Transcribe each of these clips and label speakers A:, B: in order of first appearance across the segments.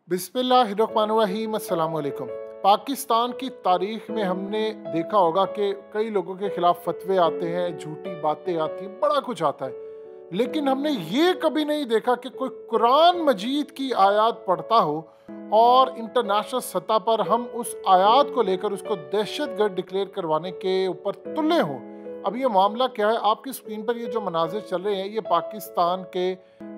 A: बिस्मिल्लाहिर्रहमानिर्रहीम अस्सलाम वालेकुम। पाकिस्तान की तारीख में हमने देखा होगा कि कई लोगों के खिलाफ फतवे आते हैं, झूठी बातें आती हैं, बड़ा कुछ आता है। लेकिन हमने ये कभी नहीं देखा कि कोई कुरान मजीद की आयत पढ़ता हो और इंटरनेशनल सतह पर हम उस आयत को लेकर उसको दहशतगर्द डिक्लेयर करवाने के ऊपर तुले हों। अब ये मामला क्या है? आपकी स्क्रीन पर ये जो मनाजिर चल रहे हैं, ये पाकिस्तान के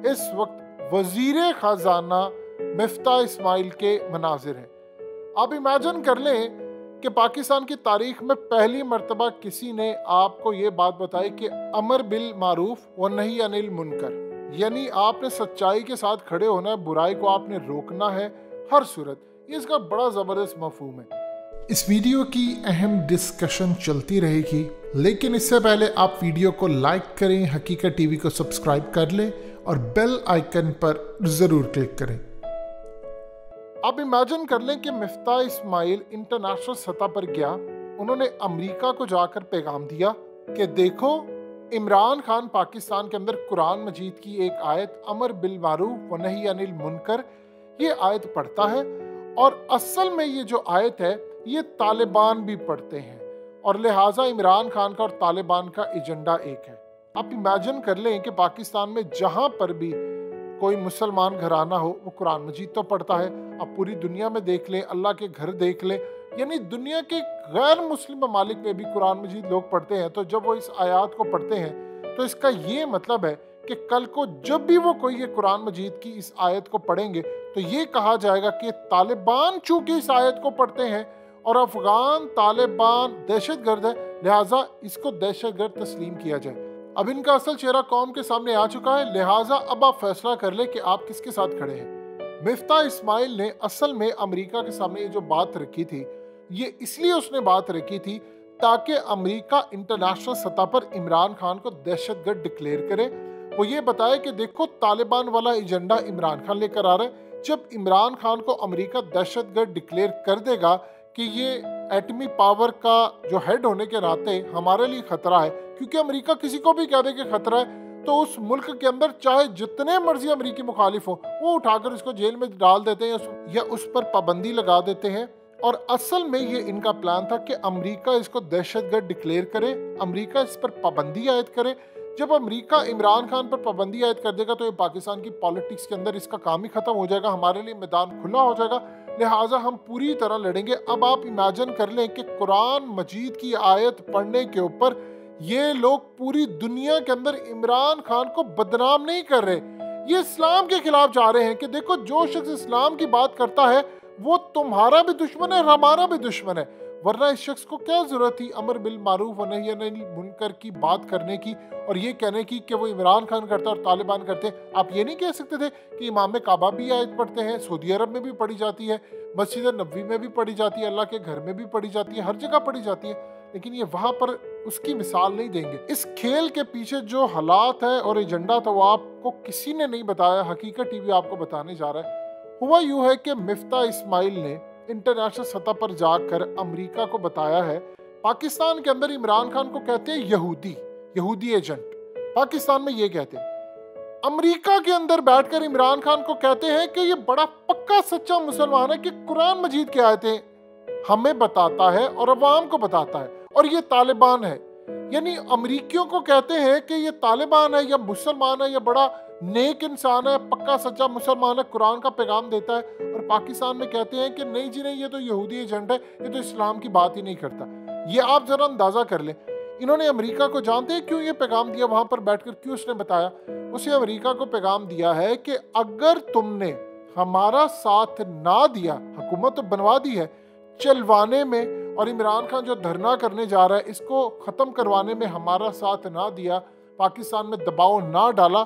A: इस वक्त वजीर ख़जाना मिफ्ता इस्माइल के मनाजिर हैं। आप इमेजिन कर लें कि पाकिस्तान की तारीख में पहली मर्तबा किसी ने आपको ये बात बताई कि अमर बिल मारूफ व नही अनिल मुनकर, यानी आपने सच्चाई के साथ खड़े होना है, बुराई को आपने रोकना है हर सूरत। ये इसका बड़ा ज़बरदस्त मफहूम है। इस वीडियो की अहम डिस्कशन चलती रहेगी, लेकिन इससे पहले आप वीडियो को लाइक करें, हकीकत टीवी को सब्सक्राइब कर लें और बेल आइकन पर ज़रूर क्लिक करें। आप इमेजिन कर लें कि मिफ्ता इस्माइल इंटरनेशनल सतह पर गया, उन्होंने अमेरिका को जाकर पैगाम दिया कि देखो, इमरान खान पाकिस्तान के अंदर कुरान मजीद की एक आयत अमर बिल मारूफ व नही अनिल मुनकर, ये आयत पढ़ता है और असल में ये जो आयत है ये तालिबान भी पढ़ते हैं और लिहाजा इमरान खान का और तालिबान का एजेंडा एक है। आप इमेजिन कर लें कि पाकिस्तान में जहाँ पर भी कोई मुसलमान घराना हो वो कुरान मजीद तो पढ़ता है। आप पूरी दुनिया में देख लें, अल्लाह के घर देख लें, यानी दुनिया के गैर मुस्लिम ममालिक में भी कुरान मजीद लोग पढ़ते हैं। तो जब वो इस आयत को पढ़ते हैं तो इसका ये मतलब है कि कल को जब भी वो कोई ये कुरान मजीद की इस आयत को पढ़ेंगे तो ये कहा जाएगा कि तालिबान चूंकि इस आयत को पढ़ते हैं और अफगान तालिबान दहशतगर्द है, लिहाजा इसको दहशतगर्द तस्लीम किया जाए। अब इनका असल चेहरा कौम के सामने आ चुका है, लिहाजा अब आप फैसला कर ले कि आप किसके साथ खड़े हैं। मिफ्ता इस्माइल ने असल में अमेरिका के सामने ये जो बात रखी थी, ये इसलिए उसने बात रखी थी ताकि अमेरिका इंटरनेशनल सतह पर इमरान खान को दहशतगर्द डिक्लेयर करे। वो ये बताए कि देखो, तालिबान वाला एजेंडा इमरान खान लेकर आ रहा है। जब इमरान खान को अमेरिका दहशतगर्द डिक्लेयर कर देगा कि ये एटमी पावर का जो हेड होने के नाते हमारे लिए खतरा है, क्योंकि अमेरिका किसी को भी कह दे कि खतरा है तो उस मुल्क के अंदर चाहे जितने मर्जी अमेरिकी मुखालिफ हो वो उठाकर इसको जेल में डाल देते हैं या उस पर पाबंदी लगा देते हैं। और असल में ये इनका प्लान था कि अमेरिका इसको दहशतगर्द डिक्लेयर करे, अमेरिका इस पर पाबंदी आयद करे। जब अमेरिका इमरान खान पर पाबंदी आयद कर देगा तो ये पाकिस्तान की पॉलिटिक्स के अंदर इसका काम ही खत्म हो जाएगा, हमारे लिए मैदान खुला हो जाएगा, लिहाजा हम पूरी तरह लड़ेंगे। अब आप इमेजिन कर लें कि कुरान मजीद की आयत पढ़ने के ऊपर ये लोग पूरी दुनिया के अंदर इमरान खान को बदनाम नहीं कर रहे, ये इस्लाम के खिलाफ जा रहे हैं कि देखो, जो शख्स इस्लाम की बात करता है वो तुम्हारा भी दुश्मन है, हमारा भी दुश्मन है। वरना इस शख्स को क्या जरूरत थी अमर बिल मारूफ व नही अनिल मुनकर की बात करने की और ये कहने की कि वो इमरान खान करता है और तालिबान करते हैं। आप ये नहीं कह सकते थे कि इमाम काबा भी आयत पढ़ते हैं, सऊदी अरब में भी पढ़ी जाती है, मस्जिद नबवी में भी पढ़ी जाती है, अल्लाह के घर में भी पढ़ी जाती है, हर जगह पढ़ी जाती है, लेकिन ये वहां पर उसकी मिसाल नहीं देंगे। इस खेल के पीछे जो हालात है और एजेंडा था वो आपको किसी ने नहीं बताया, हकीकत टीवी आपको बताने जा रहा है। हुआ यूं है कि मिफ्ता इस्माइल ने इंटरनेशनल सतह पर जाकर अमेरिका को बताया है, पाकिस्तान के अंदर इमरान खान को कहते हैं यहूदी एजेंट, पाकिस्तान में ये कहते हैं। अमेरिका के अंदर बैठकर इमरान खान को कहते हैं कि ये बड़ा पक्का सच्चा मुसलमान है कि कुरान मजीद की आयतें हमें बताता है और अवाम को बताता है और ये तालिबान है। यानी अमेरिकियों को कहते हैं कि ये तालिबान है या मुसलमान है या बड़ा नेक इंसान है, पक्का सच्चा मुसलमान है, कुरान का पैगाम देता है, और पाकिस्तान में कहते हैं कि नहीं जी नहीं, ये तो यहूदी एजेंट है, ये तो इस्लाम की बात ही नहीं करता। ये आप जरा अंदाजा कर लें, इन्होंने अमेरिका को जानते हैं क्यों ये पैगाम दिया, वहां पर बैठकर क्यों उसने बताया? उसे अमेरिका को पैगाम दिया है कि अगर तुमने हमारा साथ ना दिया, हुकूमत तो बनवा दी है, चलवाने में और इमरान खान जो धरना करने जा रहा है इसको खत्म करवाने में हमारा साथ ना दिया, पाकिस्तान में दबाव ना डाला,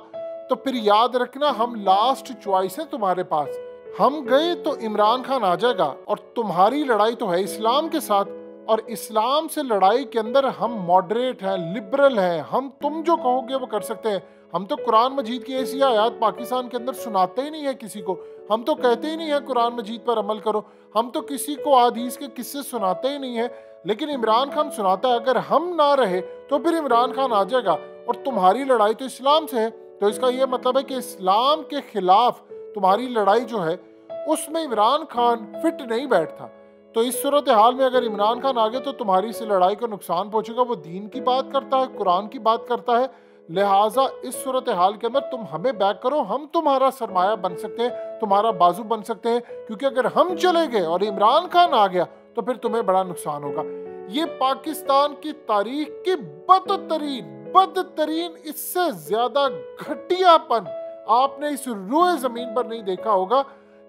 A: तो फिर याद रखना हम लास्ट चॉइस है तुम्हारे पास। हम गए तो इमरान खान आ जाएगा और तुम्हारी लड़ाई तो है इस्लाम के साथ, और इस्लाम से लड़ाई के अंदर हम मॉडरेट हैं, लिबरल हैं, हम तुम जो कहोगे वो कर सकते हैं। हम तो कुरान मजीद की ऐसी आयत पाकिस्तान के अंदर सुनाते ही नहीं है किसी को, हम तो कहते ही नहीं है कुरान मजीद पर अमल करो, हम तो किसी को हदीस के किस्से सुनाते ही नहीं है, लेकिन इमरान खान सुनाता है। अगर हम ना रहे तो फिर इमरान खान आ जाएगा और तुम्हारी लड़ाई तो इस्लाम से है। तो इसका ये मतलब है कि इस्लाम के खिलाफ तुम्हारी लड़ाई जो है उसमें इमरान खान फिट नहीं बैठता। तो इस सूरत हाल में अगर इमरान खान आगे तो तुम्हारी इस लड़ाई को नुकसान पहुंचेगा। वो दीन की बात करता है, कुरान की बात करता है, लिहाजा इस सूरत हाल के अंदर तुम हमें बैक करो, हम तुम्हारा सरमाया बन सकते हैं, तुम्हारा बाजू बन सकते हैं, क्योंकि अगर हम चले गए और इमरान खान आ गया तो फिर तुम्हें बड़ा नुकसान होगा। ये पाकिस्तान की तारीख की बदतरीन इससे ज्यादा घटियापन आपने इस रूए जमीन पर नहीं देखा होगा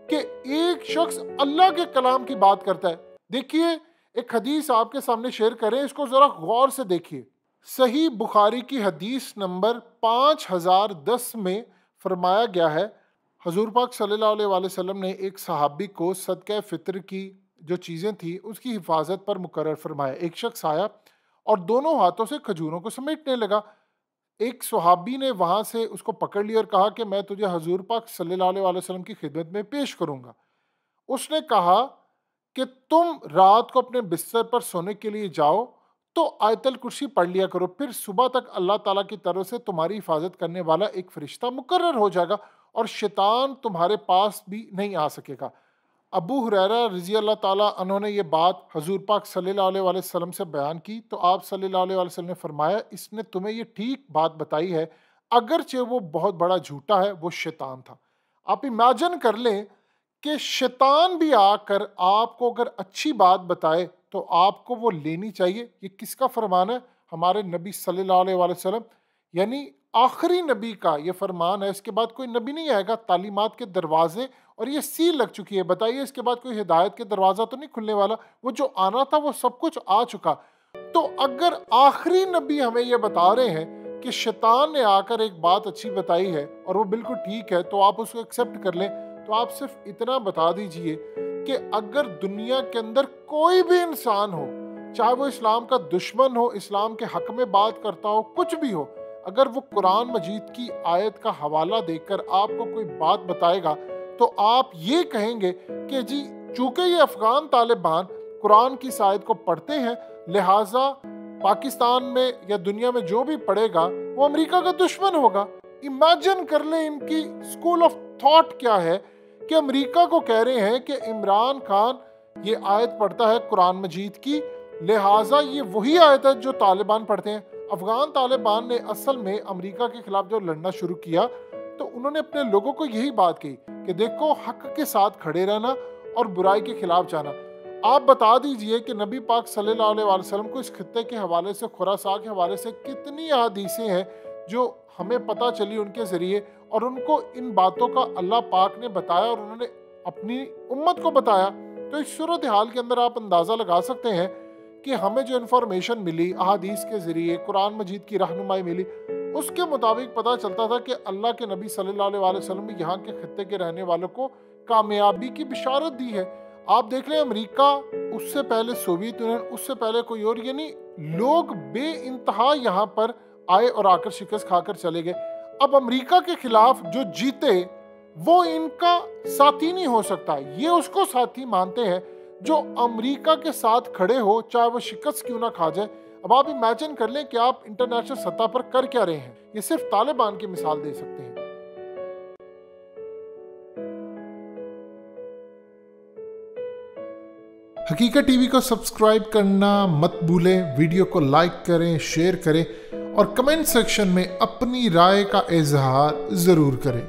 A: कि एक शख्स अल्लाह के कलाम की बात करता है। देखिए, एक हदीस आपके सामने शेयर करें, इसको जरा गौर से देखिए। सही बुखारी की हदीस नंबर 5010 में फरमाया गया है, हजूर पाक सल्लल्लाहु अलैहि वसल्लम ने एक सहाबी को सदका फितर की जो चीज़ें थी उसकी हिफाजत पर मुकर्रर फरमाया। एक शख्स आया और दोनों हाथों से खजूरों को समेटने लगा। एक सहाबी ने वहाँ से उसको पकड़ लिया और कहा कि मैं तुझे हजूर पाक सल्लल्लाहु अलैहि वसल्लम की खिदमत में पेश करूँगा। उसने कहा कि तुम रात को अपने बिस्तर पर सोने के लिए जाओ तो आयतल कुर्सी पढ़ लिया करो, फिर सुबह तक अल्लाह ताला की तरफ से तुम्हारी हिफाजत करने वाला एक फरिश्ता मुकर्रर हो जाएगा और शैतान तुम्हारे पास भी नहीं आ सकेगा। अबू हुरैरा रज़ी अल्लाह ताला अन्हु ने ये बात हजूर पाक सल्लल्लाहु अलैहि वसल्लम से बयान की तो आप सल्लल्लाहु अलैहि वसल्लम ने फरमाया, इसने तुम्हें ये ठीक बात बताई है, अगरचे वो बहुत बड़ा झूठा है, वो शैतान था। आप इमेजिन कर लें कि शैतान भी आकर आपको अगर अच्छी बात बताए तो आपको वो लेनी चाहिए। ये किसका फरमान है? हमारे नबी सल्लल्लाहु अलैहि वसल्लम, यानी आखिरी नबी का ये फरमान है। इसके बाद कोई नबी नहीं आएगा। तालीमात के दरवाजे और ये सील लग चुकी है। बताइए, इसके बाद कोई हिदायत के दरवाज़ा तो नहीं खुलने वाला। वो जो आना था वो सब कुछ आ चुका। तो अगर आखिरी नबी हमें ये बता रहे हैं कि शैतान ने आकर एक बात अच्छी बताई है और वो बिल्कुल ठीक है, तो आप उसको एक्सेप्ट कर लें। तो आप सिर्फ इतना बता दीजिए कि अगर दुनिया के अंदर कोई भी इंसान हो, चाहे वो इस्लाम का दुश्मन हो, इस्लाम के हक में बात करता हो, कुछ भी हो, अगर वो कुरान मजीद की आयत का हवाला देकर आपको कोई बात बताएगा तो आप ये कहेंगे कि जी चूंकि ये अफगान तालिबान कुरान की इस आयत को पढ़ते हैं, लिहाजा पाकिस्तान में या दुनिया में जो भी पढ़ेगा वो अमेरिका का दुश्मन होगा। इमेजिन कर ले इनकी स्कूल ऑफ थॉट क्या है कि अमेरिका को कह रहे हैं कि इमरान खान ये आयत पढ़ता है कुरान मजीद की, लिहाजा ये वही आयत है जो तालिबान पढ़ते हैं। अफगान तालिबान ने असल में अमेरिका के खिलाफ जो लड़ना शुरू किया तो उन्होंने अपने लोगों को यही बात कही कि देखो, हक के साथ खड़े रहना और बुराई के खिलाफ जाना। आप बता दीजिए कि नबी पाक सल्लल्लाहु अलैहि वसल्लम को इस खित्ते के हवाले से, खुरासा के हवाले से कितनी हदीसें हैं जो हमें पता चली उनके ज़रिए, और उनको इन बातों का अल्लाह पाक ने बताया और उन्होंने अपनी उम्मत को बताया। तो इस सूरत हाल के अंदर आप अंदाज़ा लगा सकते हैं कि हमें जो इन्फॉर्मेशन मिली अहादीस के ज़रिए, कुरान मजीद की रहनुमाई मिली, उसके मुताबिक पता चलता था कि अल्लाह के नबी सल्लल्लाहु अलैहि वसल्लम ने यहाँ के खित्ते के रहने वालों को कामयाबी की बिशारत दी है। आप देख लें, अमेरिका, उससे पहले सोवियत यूनियन, उससे पहले कोई और, यानी लोग बेइंतहा यहाँ पर आए और आकर शिकस्त खाकर चले गए। अब अमेरिका के खिलाफ जो जीते वो इनका साथी नहीं हो सकता, ये उसको साथी मानते हैं जो अमेरिका के साथ खड़े हो, चाहे वो शिकस्त क्यों ना खा जाए। अब आप इमेजिन कर लें कि आप इंटरनेशनल सतह पर कर क्या रहे हैं। ये सिर्फ तालिबान की मिसाल दे सकते हैं। हकीकत टीवी को सब्सक्राइब करना मत भूलें, वीडियो को लाइक करें, शेयर करें और कमेंट सेक्शन में अपनी राय का इजहार ज़रूर करें।